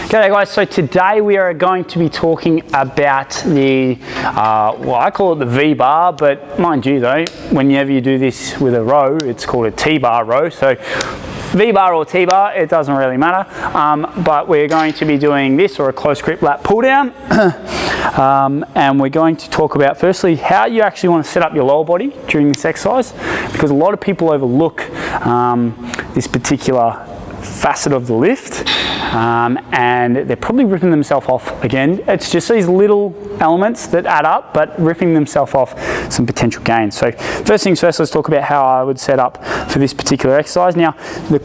G'day guys, so today we are going to be talking about the, well, I call it the V-bar, but mind you though, whenever you do this with a row, it's called a T-bar row. So V-bar or T-bar, it doesn't really matter, but we're going to be doing this or a close grip lat pull down. And we're going to talk about firstly how you actually want to set up your lower body during this exercise, because a lot of people overlook this particular facet of the lift, and they're probably ripping themselves off again. It's just these little elements that add up, but ripping themselves off some potential gains. So first things first, let's talk about how I would set up for this particular exercise. Now, the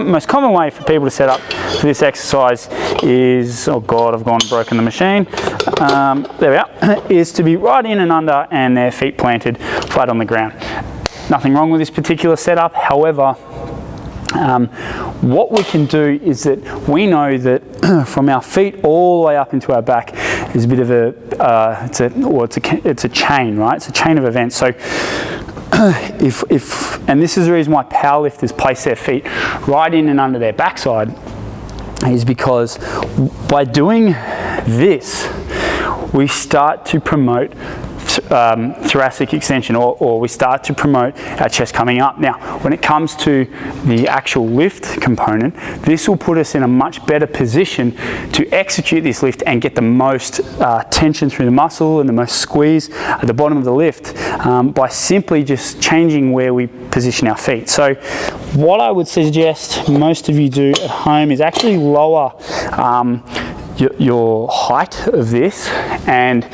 most common way for people to set up for this exercise is, oh God, I've gone and broken the machine. There we are, is to be right in and under and their feet planted flat on the ground. Nothing wrong with this particular setup. However, what we can do is that we know that from our feet all the way up into our back is a bit of a, it's a chain, right? It's a chain of events. So and this is the reason why powerlifters place their feet right in and under their backside, is because by doing this, we start to promote thoracic extension, or we start to promote our chest coming up. Now, when it comes to the actual lift component, this will put us in a much better position to execute this lift and get the most tension through the muscle and the most squeeze at the bottom of the lift by simply just changing where we position our feet. So what I would suggest most of you do at home is actually lower your height of this and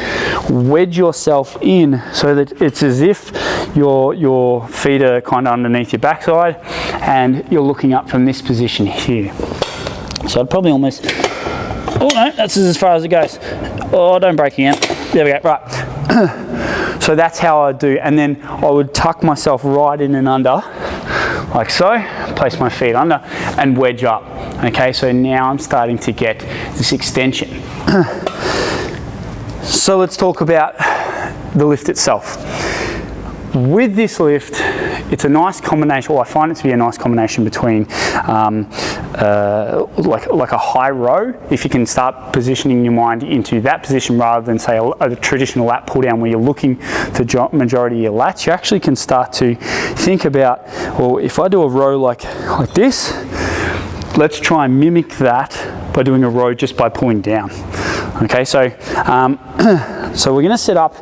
wedge yourself in so that it's as if your feet are kind of underneath your backside and you're looking up from this position here. So I'd probably almost, oh no, that's as far as it goes. Oh, don't break again. There we go, right. So that's how I do, and then I would tuck myself right in and under, like so, place my feet under and wedge up. Okay, so now I'm starting to get this extension. So let's talk about the lift itself. With this lift, it's a nice combination, well, I find it to be a nice combination between like a high row, if you can start positioning your mind into that position rather than say a traditional lat pull down where you're looking for majority of your lats. You actually can start to think about, well, if I do a row like this, let's try and mimic that by doing a row just by pulling down. Okay, so so we're going to set up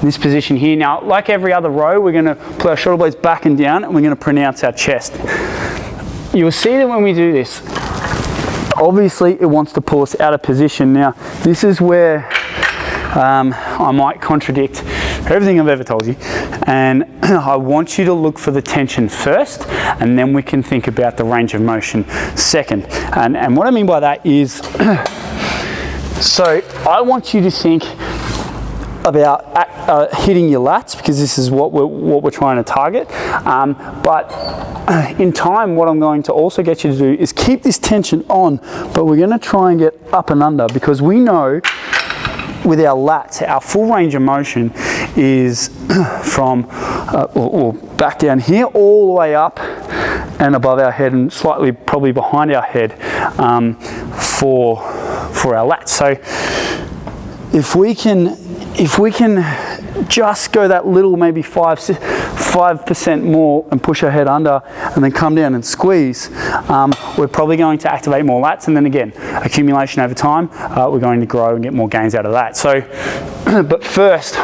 this position here. Now, like every other row, we're going to put our shoulder blades back and down, and we're going to pronounce our chest. You will see that when we do this, obviously it wants to pull us out of position. Now, this is where I might contradict everything I've ever told you, and I want you to look for the tension first, and then we can think about the range of motion second. And what I mean by that is, so I want you to think about hitting your lats, because this is what we're trying to target. But in time, what I'm going to also get you to do is keep this tension on, but we're going to try and get up and under, because we know with our lats, our full range of motion is from or back down here all the way up and above our head and slightly probably behind our head for our lats. So if we can just go that little, maybe 5% more and push our head under and then come down and squeeze, we're probably going to activate more lats, and then again, accumulation over time, we're going to grow and get more gains out of that. So, but first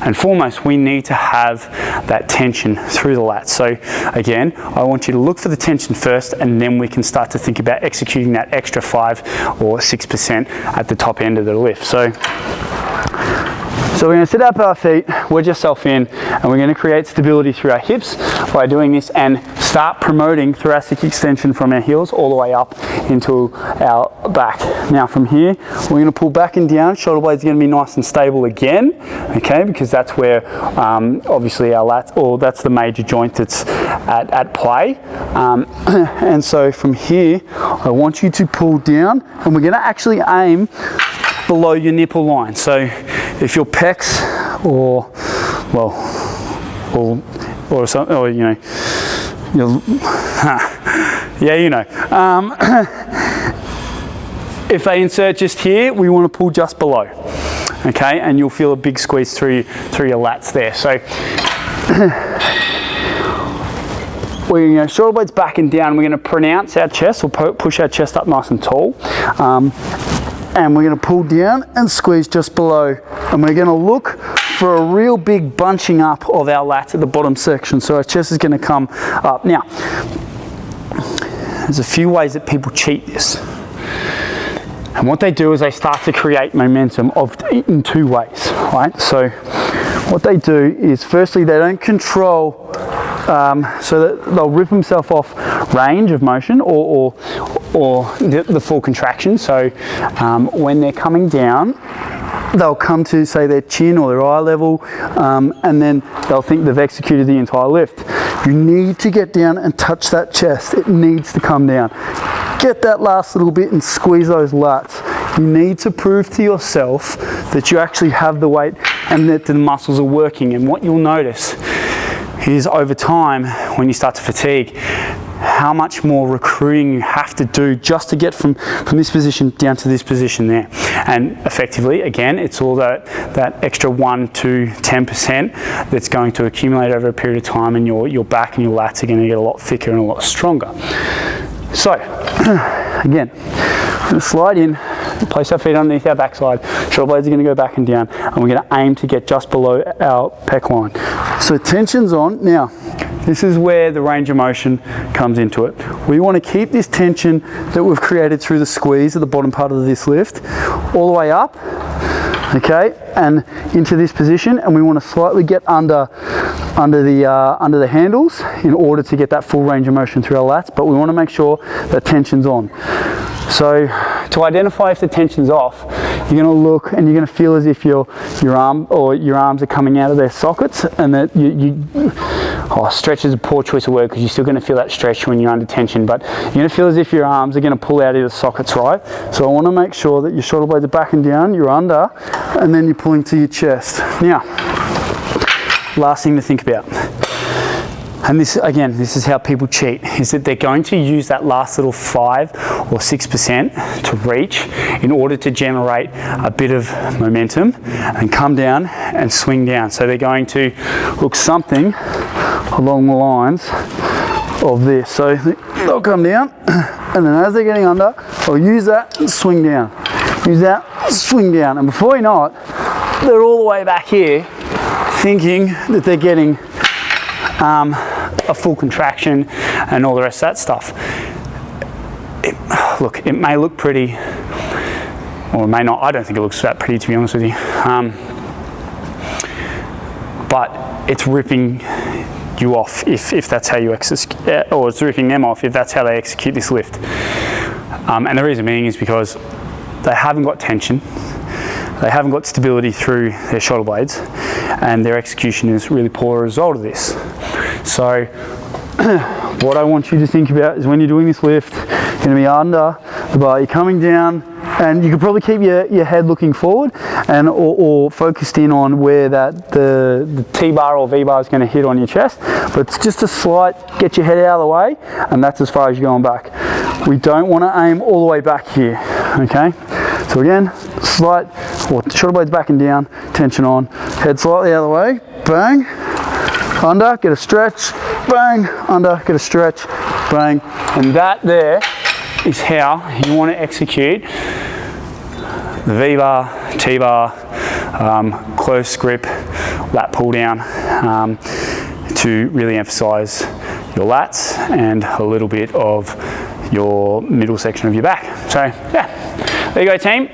and foremost, we need to have that tension through the lats. So again, I want you to look for the tension first, and then we can start to think about executing that extra 5 or 6% at the top end of the lift. So we're going to sit up our feet, wedge yourself in, and we're going to create stability through our hips by doing this and start promoting thoracic extension from our heels all the way up into our back. Now from here, we're going to pull back and down. Shoulder blades are going to be nice and stable again, okay, because that's where obviously our lats, or that's the major joint that's at play. And so from here, I want you to pull down, and we're going to actually aim below your nipple line. So if your pecs or something, or you know, yeah, you know, If they insert just here, we want to pull just below. Okay, and you'll feel a big squeeze through your lats there. So we're going to shoulder blades back and down. We're going to pronounce our chest, or push our chest up nice and tall. And we're going to pull down and squeeze just below. And we're going to look for a real big bunching up of our lats at the bottom section. So our chest is going to come up. Now, there's a few ways that people cheat this. And what they do is they start to create momentum in two ways, right? So what they do is, firstly, they don't control, so that they'll rip themselves off range of motion or the full contraction. So when they're coming down, they'll come to, say, their chin or their eye level, and then they'll think they've executed the entire lift. You need to get down and touch that chest. It needs to come down. Get that last little bit and squeeze those lats. You need to prove to yourself that you actually have the weight and that the muscles are working. And what you'll notice is, over time, when you start to fatigue, how much more recruiting you have to do just to get from this position down to this position there. And effectively, again, it's all that extra 1 to 10% that's going to accumulate over a period of time, and your back and your lats are going to get a lot thicker and a lot stronger. So, again, we're going to slide in, place our feet underneath our backside, shoulder blades are going to go back and down, and we're going to aim to get just below our pec line. So tension's on. Now, this is where the range of motion comes into it. We want to keep this tension that we've created through the squeeze at the bottom part of this lift all the way up, okay, and into this position, and we want to slightly get under the handles in order to get that full range of motion through our lats, but we want to make sure that tension's on. So to identify if the tension's off, you're going to look and you're going to feel as if your arms are coming out of their sockets, and that stretch is a poor choice of word because you're still going to feel that stretch when you're under tension, but you're going to feel as if your arms are going to pull out of the sockets, right? So I want to make sure that your shoulder blades are back and down, you're under, and then you're pulling to your chest. Now, last thing to think about, and this is how people cheat, is that they're going to use that last little 5 or 6% to reach in order to generate a bit of momentum and come down and swing down. So they're going to look something along the lines of this. So they'll come down, and then as they're getting under, they'll use that and swing down. Use that, swing down. And before you know it, they're all the way back here thinking that they're getting a full contraction and all the rest of that stuff. Look, it may look pretty, or it may not. I don't think it looks that pretty, to be honest with you. But it's ripping you off if that's how you execute, or it's ripping them off if that's how they execute this lift. And the reason being is because they haven't got tension, they haven't got stability through their shoulder blades, and their execution is really poor as a result of this. So what I want you to think about is, when you're doing this lift, you're going to be under the bar, you're coming down, and you could probably keep your head looking forward and or focused in on where the T-bar or V-bar is going to hit on your chest, but it's just a slight, get your head out of the way, and that's as far as you're going back. We don't want to aim all the way back here, okay? So again, slight, shoulder blades back and down, tension on, head slightly out of the way, bang, under, get a stretch, bang, under, get a stretch, bang, and that there is how you want to execute the V-bar, T-bar, close grip, lat pull down, to really emphasize your lats and a little bit of your middle section of your back. So yeah, there you go, team.